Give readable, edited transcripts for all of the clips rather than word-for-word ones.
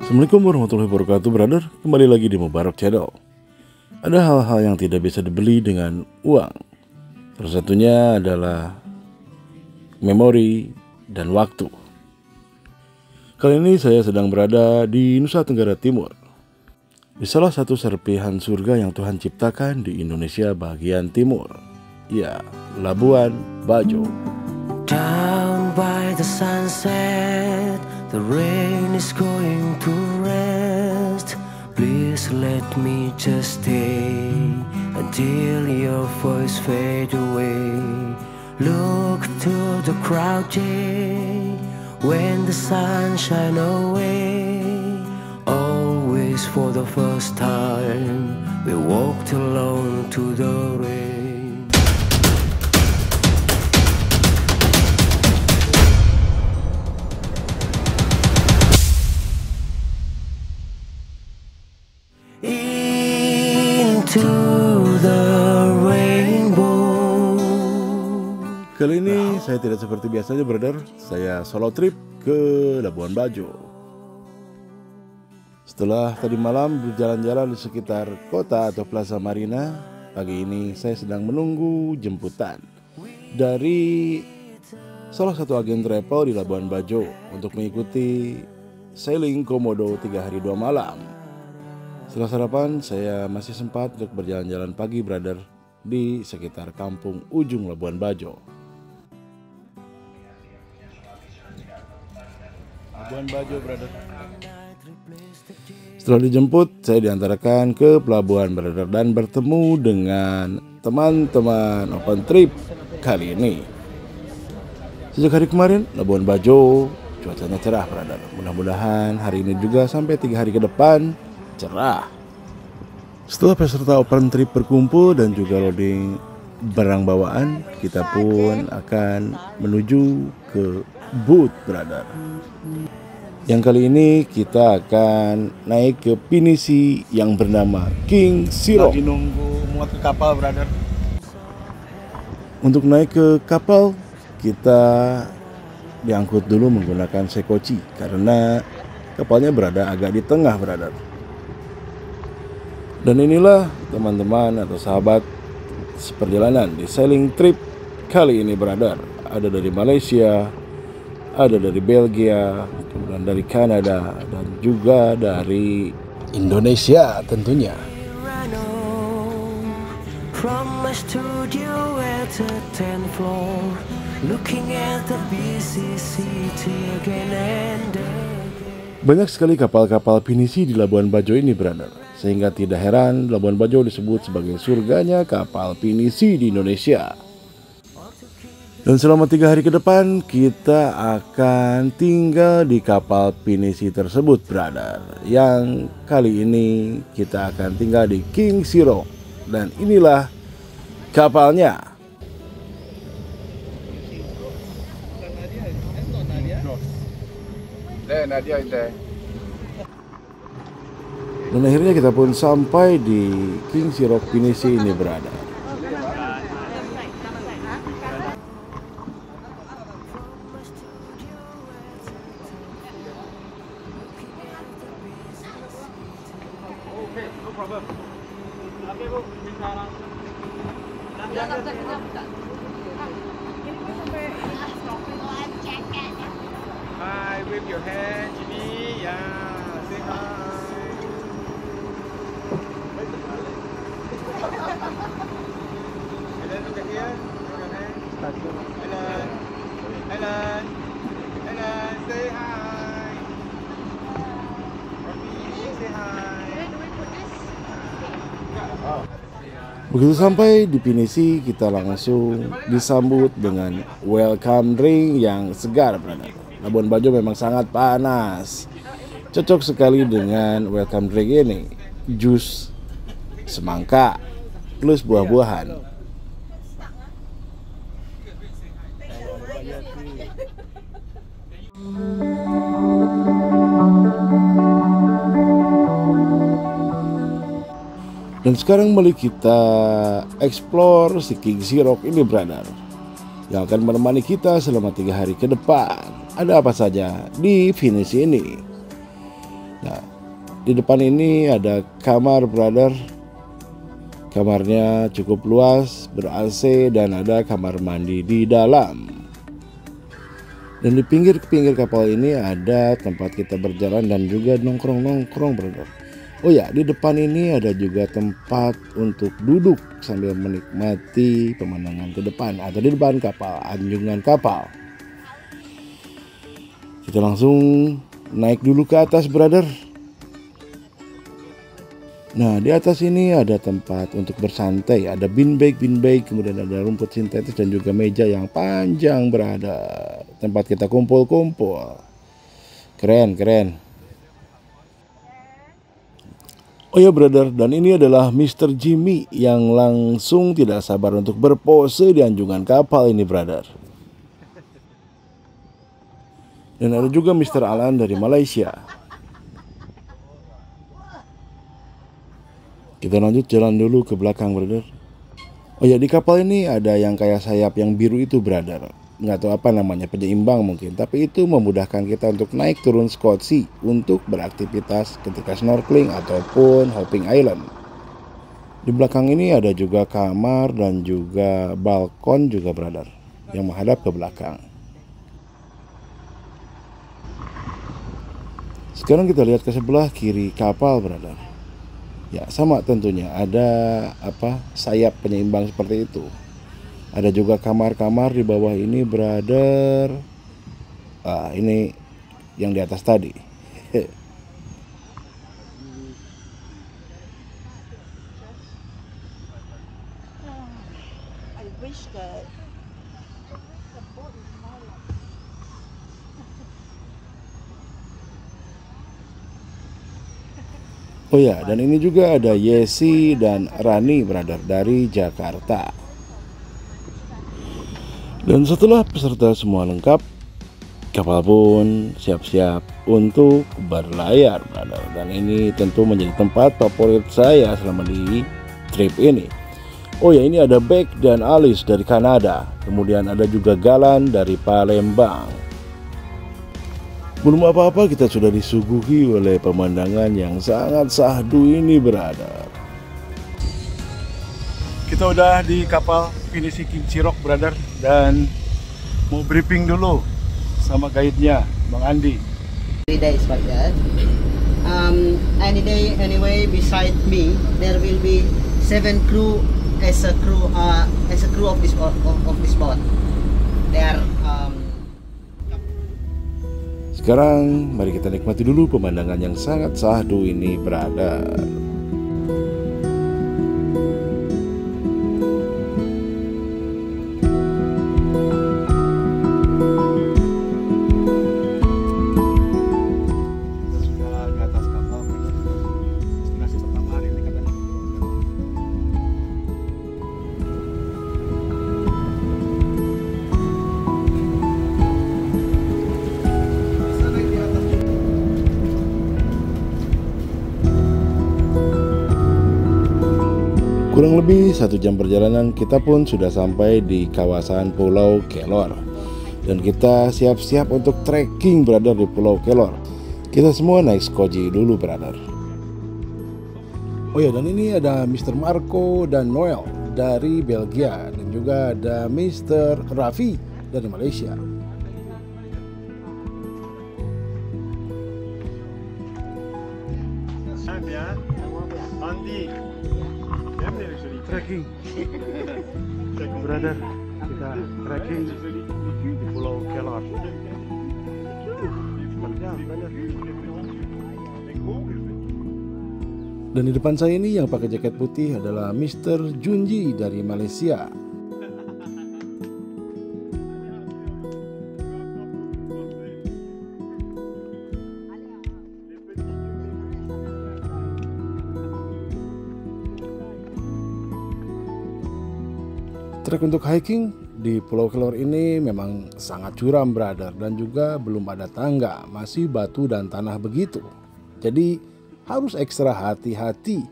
Assalamualaikum warahmatullahi wabarakatuh, brother. Kembali lagi di Mubarak Channel. Ada hal-hal yang tidak bisa dibeli dengan uang. Salah satunya adalah memori dan waktu. Kali ini saya sedang berada di Nusa Tenggara Timur, di salah satu serpihan surga yang Tuhan ciptakan di Indonesia bagian timur. Ya, Labuan Bajo. Down by the sunset, the rain is going to rest. Please let me just stay until your voice fade away. Look to the crowd, Jay, when the sun shine away. Always for the first time, we walked alone to the rain. To the rainbow. Kali ini saya tidak seperti biasanya, brother. Saya solo trip ke Labuan Bajo. Setelah tadi malam berjalan-jalan di sekitar kota atau Plaza Marina, pagi ini saya sedang menunggu jemputan dari salah satu agen travel di Labuan Bajo untuk mengikuti sailing Komodo 3 hari 2 malam. Setelah sarapan, saya masih sempat untuk berjalan-jalan pagi, brother, di sekitar kampung ujung Labuan Bajo. Labuan Bajo, brother. Setelah dijemput, saya diantarkan ke pelabuhan, brother, dan bertemu dengan teman-teman open trip kali ini. Sejak hari kemarin, Labuan Bajo cuacanya cerah, brother. Mudah-mudahan hari ini juga sampai 3 hari ke depan cerah. Setelah peserta open trip berkumpul dan juga loading barang bawaan, kita pun akan menuju ke booth, brother. Yang kali ini kita akan naik ke pinisi yang bernama King Sirok. Lagi nunggu muat ke kapal, brother. Untuk naik ke kapal, kita diangkut dulu menggunakan sekoci karena kapalnya berada agak di tengah, brother. Dan inilah teman-teman atau sahabat seperjalanan di sailing trip kali ini, brother. Ada dari Malaysia, ada dari Belgia, kemudian dari Kanada, dan juga dari Indonesia tentunya. From my studio at the 10th floor, looking at the busy city again and again. Banyak sekali kapal-kapal pinisi di Labuan Bajo ini, brother. Sehingga tidak heran Labuan Bajo disebut sebagai surganya kapal pinisi di Indonesia. Dan selama 3 hari ke depan kita akan tinggal di kapal pinisi tersebut, brother. Yang kali ini kita akan tinggal di King Sirok. Dan inilah kapalnya. Dan akhirnya kita pun sampai di King Sirok pinisi ini, berada. Hi, wave your hand, Jimmy. Yeah, say hi. Ellen, look at here. Wave your hand. Ellen, Ellen, Ellen, say hi. Rocky, say hi. Begitu sampai di pinisi, kita langsung disambut dengan welcome drink yang segar, brother. Labuan Bajo memang sangat panas. Cocok sekali dengan welcome drink ini. Jus semangka plus buah-buahan. Dan sekarang mari kita explore si King Sirok ini, brother, yang akan menemani kita selama 3 hari ke depan. Ada apa saja di finish ini? Nah, di depan ini ada kamar brother. Kamarnya cukup luas, ber-AC dan ada kamar mandi di dalam. Dan di pinggir kapal ini ada tempat kita berjalan dan juga nongkrong brother. Oh ya, di depan ini ada juga tempat untuk duduk sambil menikmati pemandangan ke depan atau di depan kapal, anjungan kapal. Kita langsung naik dulu ke atas brother. Nah, di atas ini ada tempat untuk bersantai, ada beanbag, kemudian ada rumput sintetis dan juga meja yang panjang berada. Tempat kita kumpul-kumpul. Keren. Oh ya brother, dan ini adalah Mr. Jimmy yang langsung tidak sabar untuk berpose di anjungan kapal ini brother. Dan ada juga Mr. Alan dari Malaysia. Kita lanjut jalan dulu ke belakang brother. Oh ya, di kapal ini ada yang kayak sayap yang biru itu brother. Nggak tahu apa namanya, penyeimbang mungkin. Tapi itu memudahkan kita untuk naik turun Skotsi untuk beraktivitas ketika snorkeling ataupun hopping island. Di belakang ini ada juga kamar dan juga balkon juga brother, yang menghadap ke belakang. Sekarang kita lihat ke sebelah kiri kapal brother. Ya sama tentunya, ada sayap penyeimbang seperti itu. Ada juga kamar-kamar di bawah ini brother. Ini yang di atas tadi. Oh ya, dan ini juga ada Yesi dan Rani brother dari Jakarta. Dan setelah peserta semua lengkap, kapal pun siap-siap untuk berlayar brother. Dan ini tentu menjadi tempat favorit saya selama di trip ini. Oh ya, ini ada Beck dan Alice dari Kanada. Kemudian ada juga Galan dari Palembang. Belum apa-apa kita sudah disuguhi oleh pemandangan yang sangat syahdu ini brother. Kita udah di kapal Pinisi Kimchi Rock brother, dan mau briefing dulu sama guide-nya Bang Andi. 3 days like that. Any day, anyway, beside me, there will be 7 crew as a crew of this boat. They are Sekarang mari kita nikmati dulu pemandangan yang sangat syahdu ini brother. Kurang lebih 1 jam perjalanan kita pun sudah sampai di kawasan Pulau Kelor. Dan kita siap-siap untuk trekking brother di Pulau Kelor. Kita semua naik skoji dulu brother. Oh ya, dan ini ada Mr. Marco dan Noel dari Belgia. Dan juga ada Mr. Raffi dari Malaysia. Andi. Trekking brother, kita trekking di Pulau Kelor. Dan di depan saya ini yang pakai jaket putih adalah Mr. Junji dari Malaysia. Trek untuk hiking di Pulau Kelor ini memang sangat curam brother, dan juga belum ada tangga, masih batu dan tanah begitu. Jadi harus ekstra hati-hati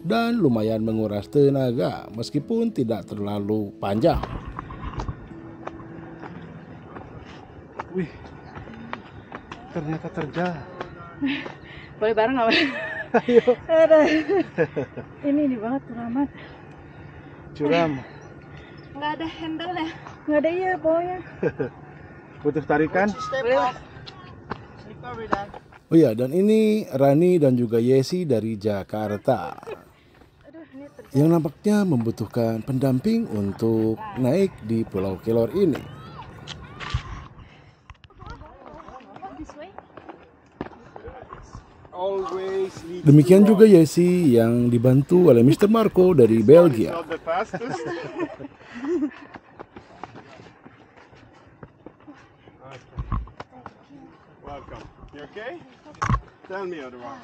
dan lumayan menguras tenaga meskipun tidak terlalu panjang. Wih, ternyata terjal. Boleh bareng nggak? Aduh. Ini banget turaman. Curam. Nggak ada handle ya? Nggak ada iya pokoknya. Butuh tarikan. Oh ya, dan ini Rani dan juga Yesi dari Jakarta yang nampaknya membutuhkan pendamping untuk naik di Pulau Kelor ini. Always lead Demikian juga Yesi yang dibantu oleh Mr. Marco dari Belgia. not the fastest. Welcome. You okay? Tell me otherwise.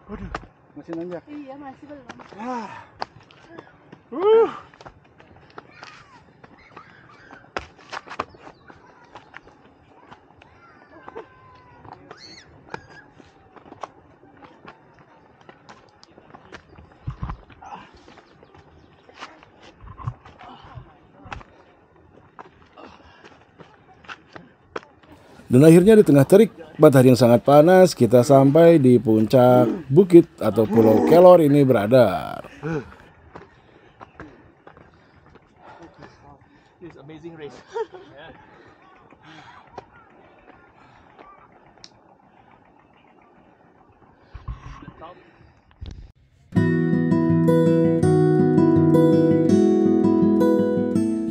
Waduh, masih nanjak. Iya masih belum. Dan akhirnya di tengah terik matahari yang sangat panas, kita sampai di puncak bukit atau Pulau Kelor ini berada. This amazing race.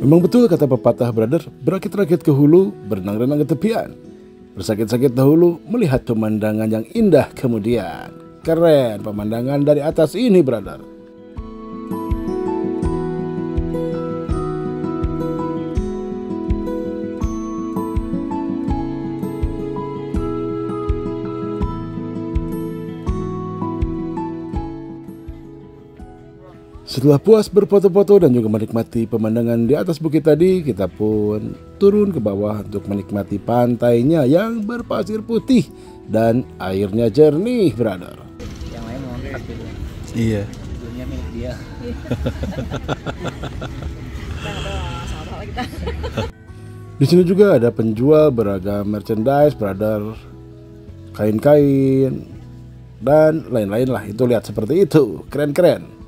Memang betul kata pepatah, brother, berakit-rakit ke hulu, berenang-renang ke tepian. Bersakit-sakit dahulu, melihat pemandangan yang indah kemudian. Keren pemandangan dari atas ini, brother. Setelah puas berfoto-foto dan juga menikmati pemandangan di atas bukit tadi, kita pun turun ke bawah untuk menikmati pantainya yang berpasir putih dan airnya jernih, brother. Yang lain mau angkat dulu. Iya. Dunia milik dia. Di sini juga ada penjual beragam merchandise, brother, kain-kain dan lain-lain lah. Itu lihat seperti itu, keren-keren.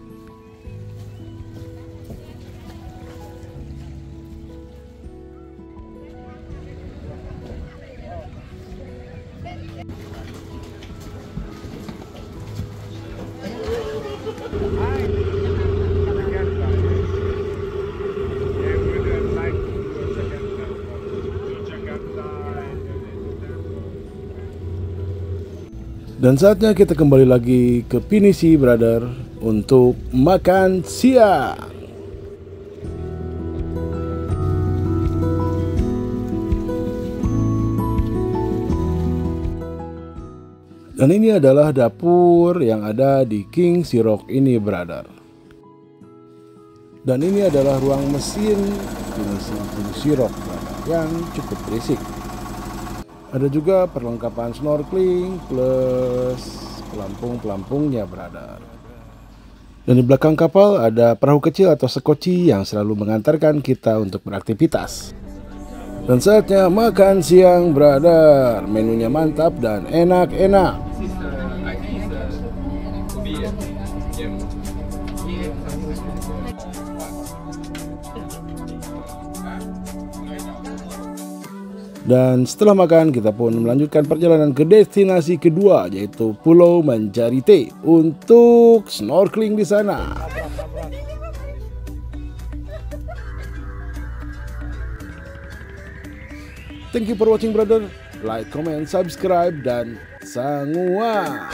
Dan saatnya kita kembali lagi ke Pinisi, brother, untuk makan siang. Dan ini adalah dapur yang ada di King Sirok ini, brother. Dan ini adalah ruang mesin Pinisi King Sirok, brother, yang cukup berisik. Ada juga perlengkapan snorkeling plus pelampung-pelampungnya, brother. Dan di belakang kapal ada perahu kecil atau sekoci yang selalu mengantarkan kita untuk beraktivitas. Dan saatnya makan siang, brother. Menunya mantap dan enak-enak. Dan setelah makan, kita pun melanjutkan perjalanan ke destinasi kedua, yaitu Pulau Manjarite untuk snorkeling di sana. Thank you for watching, brother. Like, comment, subscribe, dan sangua.